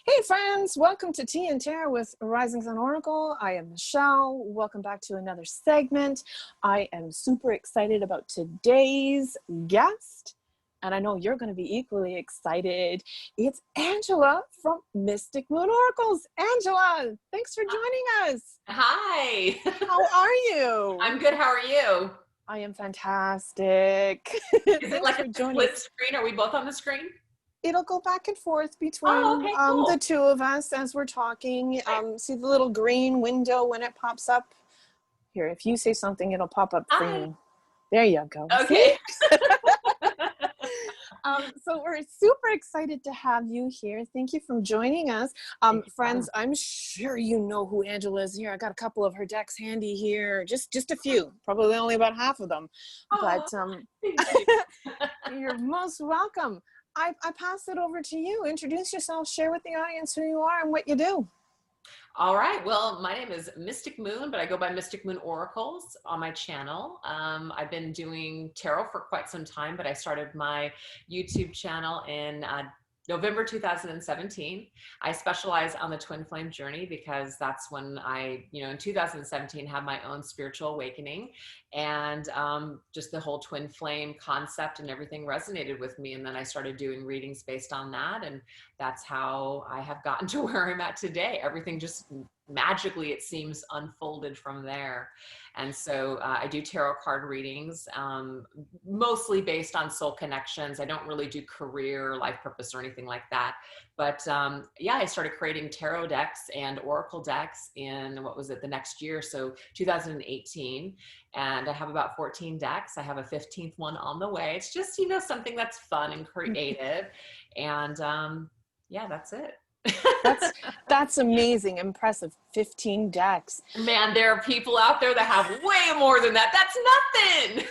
Hey friends, welcome to Tea and Tarot with Rising Sun Oracle. I am Michelle. Welcome back to another segment. I am super excited about today's guest, and I know you're going to be equally excited. It's Angela from Mystic Moon Oracles. Angela, thanks for joining us. Hi. How are you? I'm good. How are you? I am fantastic. Is it like a joining. split screen? Are we both on the screen? It'll go back and forth between Okay, cool. the two of us as we're talking. See the little green window when it pops up? Here, if you say something, it'll pop up for you. There you go. Okay. So we're super excited to have you here. Thank you for joining us. Friends, I'm sure you know who Angela is here. I got a couple of her decks handy here. Just a few, probably only about half of them. But you're most welcome. I pass it over to you. Introduce yourself, share with the audience who you are and what you do. All right. Well, my name is Mystic Moon, but I go by Mystic Moon Oracles on my channel. I've been doing tarot for quite some time, but I started my YouTube channel in November 2017. I specialize on the twin flame journey because that's when I, in 2017 had my own spiritual awakening, and just the whole twin flame concept and everything resonated with me. And then I started doing readings based on that. And that's how I have gotten to where I'm at today. Everything just magically, it seems, unfolded from there. And so I do tarot card readings, mostly based on soul connections. I don't really do career, life purpose, or anything like that. But yeah, I started creating tarot decks and oracle decks in, the next year, so 2018. And I have about 14 decks. I have a 15th one on the way. It's just, something that's fun and creative. And yeah, that's it. That's amazing. Impressive. 15 decks. Man, there are people out there that have way more than that. That's nothing.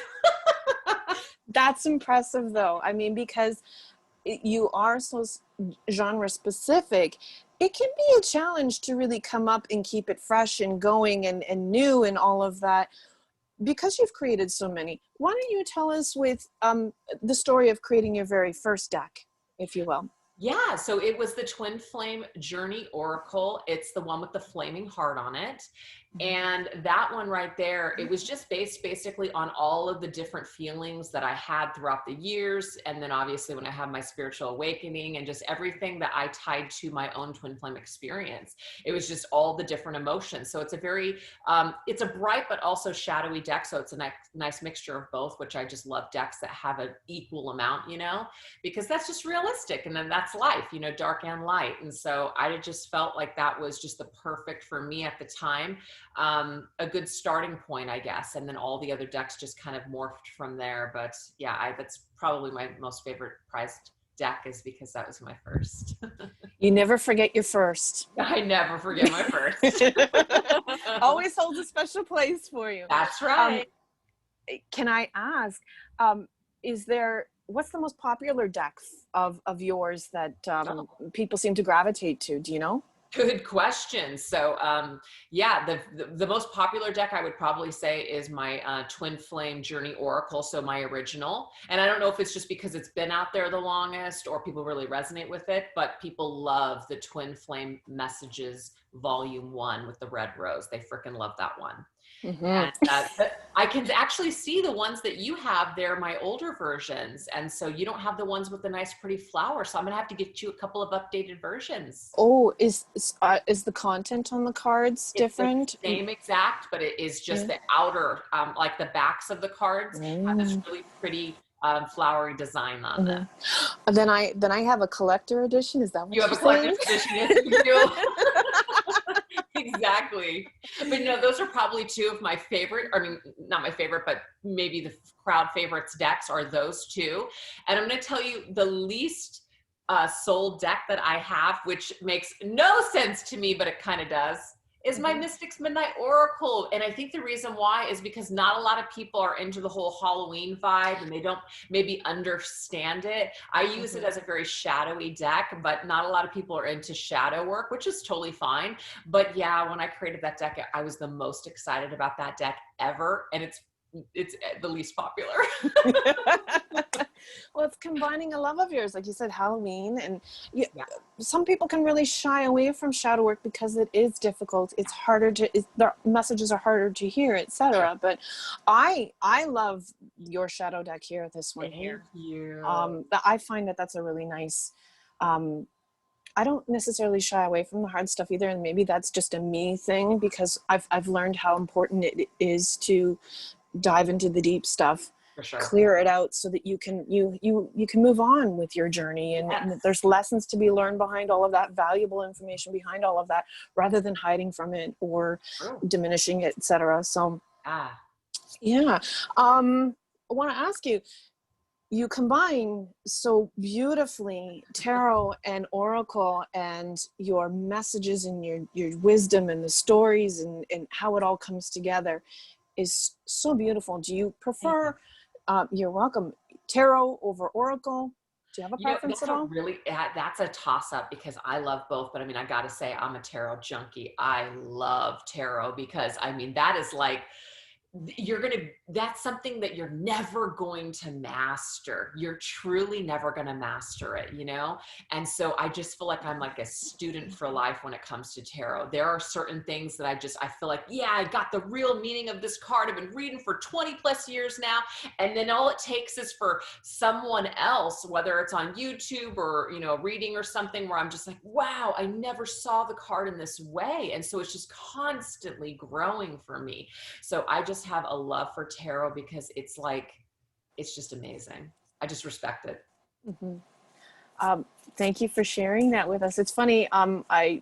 That's impressive though. I mean, because you are so genre specific, it can be a challenge to really come up and keep it fresh and going and new and all of that. Because you've created so many, why don't you tell us with the story of creating your very first deck, if you will? Yeah, so it was the Twin Flame Journey Oracle. It's the one with the flaming heart on it. And that one right there, it was just based basically on all of the different feelings that I had throughout the years. And then obviously when I had my spiritual awakening and just everything that I tied to my own twin flame experience, it was just all the different emotions. So it's a very, it's a bright but also shadowy deck. So it's a nice mixture of both, which I just love decks that have an equal amount, because that's just realistic. And then that's life, dark and light. And so I just felt like that was just the perfect for me at the time. A good starting point, I guess. And then all the other decks just kind of morphed from there. But yeah, that's probably my most favorite prized deck, is because that was my first. You never forget your first. I never forget my first. Always holds a special place for you. That's right. Can I ask, what's the most popular deck of yours that people seem to gravitate to? Do you know? Good question. So yeah, the most popular deck I would probably say is my Twin Flame Journey Oracle, so my original. And I don't know if it's just because it's been out there the longest or people really resonate with it, but people love the Twin Flame Messages Volume 1 with the red rose. They freaking love that one. Mm-hmm. And I can actually see the ones that you have. They're my older versions. And so you don't have the ones with the nice pretty flower. So I'm gonna have to get you a couple of updated versions. Oh, is the content on the cards different? It's the same exact, but it is just the outer, like the backs of the cards have this really pretty flowery design on them. Then I have a collector edition. Is that what you have a collector's edition? Yes, you do. Exactly. But those are probably two of my favorite, not my favorite, but maybe the crowd favorites decks are those two. And I'm going to tell you the least sold deck that I have, which makes no sense to me, but it kind of does, is my Mystics Midnight Oracle. And I think the reason why is because not a lot of people are into the whole Halloween vibe and they don't maybe understand it. I use it as a very shadowy deck, but not a lot of people are into shadow work, which is totally fine. But yeah, when I created that deck, I was the most excited about that deck ever. And it's it's the least popular. Well, it's combining a love of yours, like you said, Halloween, and you, Yeah. some people can really shy away from shadow work because it is difficult. It's harder to, the messages are harder to hear, etc. But I love your shadow deck here, this one here. Thank you. I find that that's a really nice. I don't necessarily shy away from the hard stuff either, and maybe that's just a me thing because I've learned how important it is to dive into the deep stuff, For sure. clear it out so that you can move on with your journey, and there's lessons to be learned behind all of that, valuable information behind all of that, rather than hiding from it or diminishing it, etc. So yeah, I want to ask you, you combine so beautifully tarot and oracle and your messages and your wisdom and the stories and how it all comes together is so beautiful. Do you prefer, you're welcome, tarot over oracle? Do you have a preference at all? That's a toss up because I love both, but I mean, I got to say I'm a tarot junkie. I love tarot because I mean, that is like, that's something that you're never going to master. You're truly never going to master it, you know? And so I just feel like I'm like a student for life when it comes to tarot. There are certain things that I feel like, yeah, I got the real meaning of this card. I've been reading for 20 plus years now. And then all it takes is for someone else, whether it's on YouTube or, you know, reading or something, where I'm just like, wow, I never saw the card in this way. And so it's just constantly growing for me. So I just have a love for tarot because it's like, it's just amazing. I just respect it. Mm-hmm. Thank you for sharing that with us. It's funny,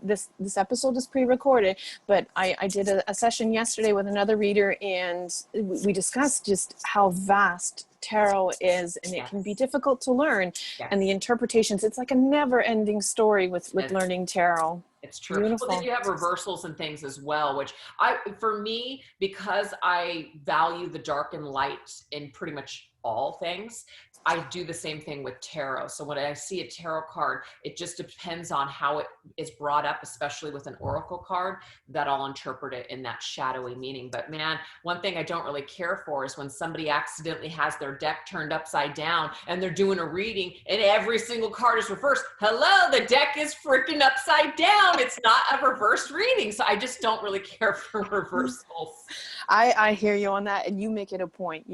this episode is pre-recorded, but I did a session yesterday with another reader, and we discussed just how vast tarot is, and it can be difficult to learn, and the interpretations, it's like a never-ending story with learning tarot. It's true. Beautiful. Well, then you have reversals and things as well, which for me, because I value the dark and light in pretty much all things, I do the same thing with tarot. So when I see a tarot card, it just depends on how it is brought up, especially with an oracle card, that I'll interpret it in that shadowy meaning. But man, one thing I don't really care for is when somebody accidentally has their deck turned upside down and they're doing a reading and every single card is reversed. Hello, the deck is freaking upside down. It's not a reversed reading. So I just don't really care for reversals. I hear you on that, and you make it a point.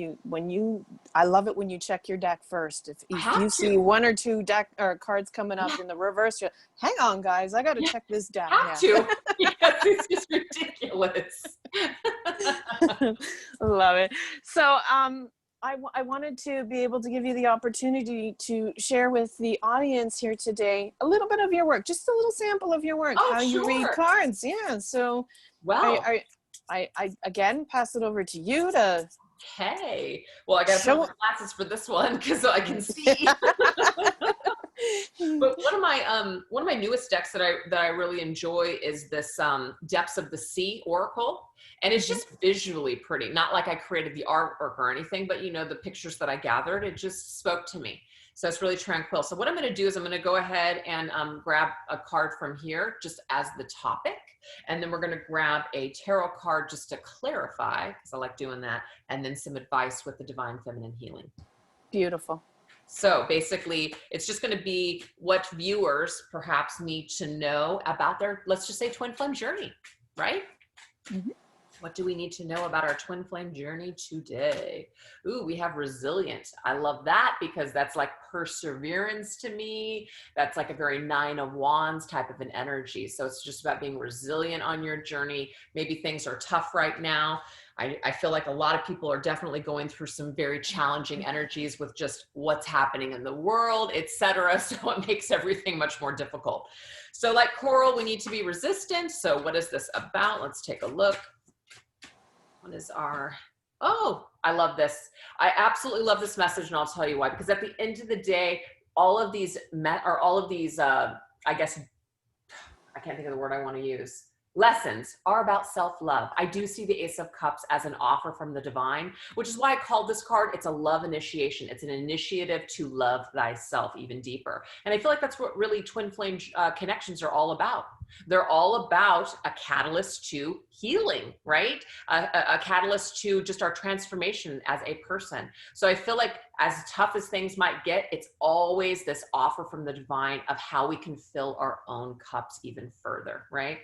I love it when you check your deck first. If you see one or two deck or cards coming up in the reverse, you're, hang on, guys, I got to check this down. Have to, because it's just ridiculous. Love it. So I wanted to be able to give you the opportunity to share with the audience here today a little bit of your work, just a little sample of your work, how you read cards. Yeah. So I again pass it over to you to. Okay. Well, I got to put my glasses for this one because I can see. But one of my newest decks that I really enjoy is this Depths of the Sea Oracle, and it's just visually pretty. Not like I created the artwork or anything, but you know, the pictures that I gathered, it just spoke to me. So it's really tranquil. So what I'm going to do is I'm going to go ahead and grab a card from here just as the topic. And then we're going to grab a tarot card just to clarify, because I like doing that. And then some advice with the Divine Feminine Healing. Beautiful. So basically, it's just going to be what viewers perhaps need to know about their, let's just say, twin flame journey, right? Mm-hmm. What do we need to know about our twin flame journey today? Ooh, we have resilient. I love that because that's like perseverance to me. That's like a very 9 of Wands type of an energy. So it's just about being resilient on your journey. Maybe things are tough right now. I feel like a lot of people are definitely going through some very challenging energies with just what's happening in the world, etc. So it makes everything much more difficult. So like coral, we need to be resistant. So what is this about? Let's take a look. What is our, oh, I love this. I absolutely love this message, and I'll tell you why. Because at the end of the day, all of these, I guess, I can't think of the word I want to use. lessons are about self-love. I do see the Ace of Cups as an offer from the divine, which is why I called this card, it's a love initiation. It's an initiative to love thyself even deeper. And I feel like that's what really twin flame connections are all about. They're all about a catalyst to healing, right? A catalyst to just our transformation as a person. So I feel like as tough as things might get, it's always this offer from the divine of how we can fill our own cups even further, right?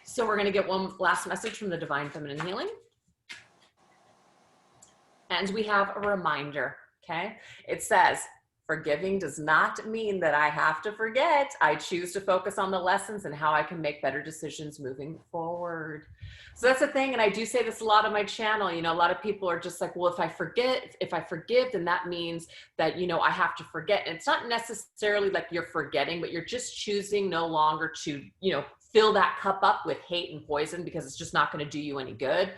So we're going to get one last message from the Divine Feminine Healing. And we have a reminder, okay? It says, forgiving does not mean that I have to forget. I choose to focus on the lessons and how I can make better decisions moving forward. So that's the thing. And I do say this a lot on my channel. You know, a lot of people are just like, well, if I forgive, then that means that, you know, I have to forget. And it's not necessarily like you're forgetting, but you're just choosing no longer to, you know, fill that cup up with hate and poison, because it's just not going to do you any good.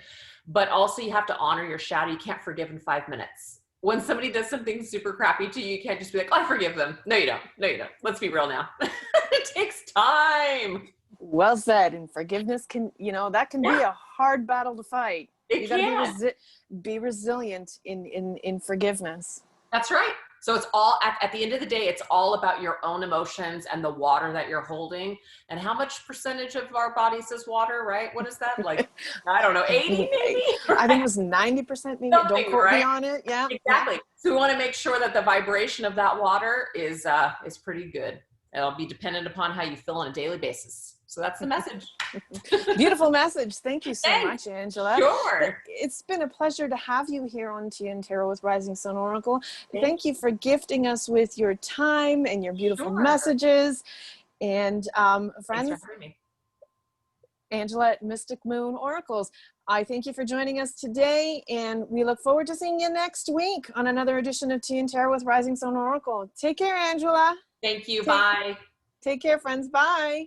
But also you have to honor your shadow. You can't forgive in 5 minutes. When somebody does something super crappy to you, you can't just be like, oh, I forgive them. No, you don't. No, you don't. Let's be real now. It takes time. Well said. And forgiveness can, you know, that can be a hard battle to fight. You got to be resilient in forgiveness. That's right. So it's all at the end of the day, it's all about your own emotions and the water that you're holding. And how much percentage of our bodies is water, right? What is that? Like, I don't know, 80 maybe? Right? I think it was 90% maybe. Don't quote me on it. Yeah. Exactly. So we want to make sure that the vibration of that water is pretty good. It'll be dependent upon how you feel on a daily basis. So that's the message. Beautiful message. Thank you so much, Angela. Sure. It's been a pleasure to have you here on TN Tarot with Rising Sun Oracle. Thank you for gifting us with your time and your beautiful messages. And friends, Angela at Mystic Moon Oracles, I thank you for joining us today, and we look forward to seeing you next week on another edition of TN Tarot with Rising Sun Oracle. Take care, Angela. Thank you. Bye. Take care, friends. Bye.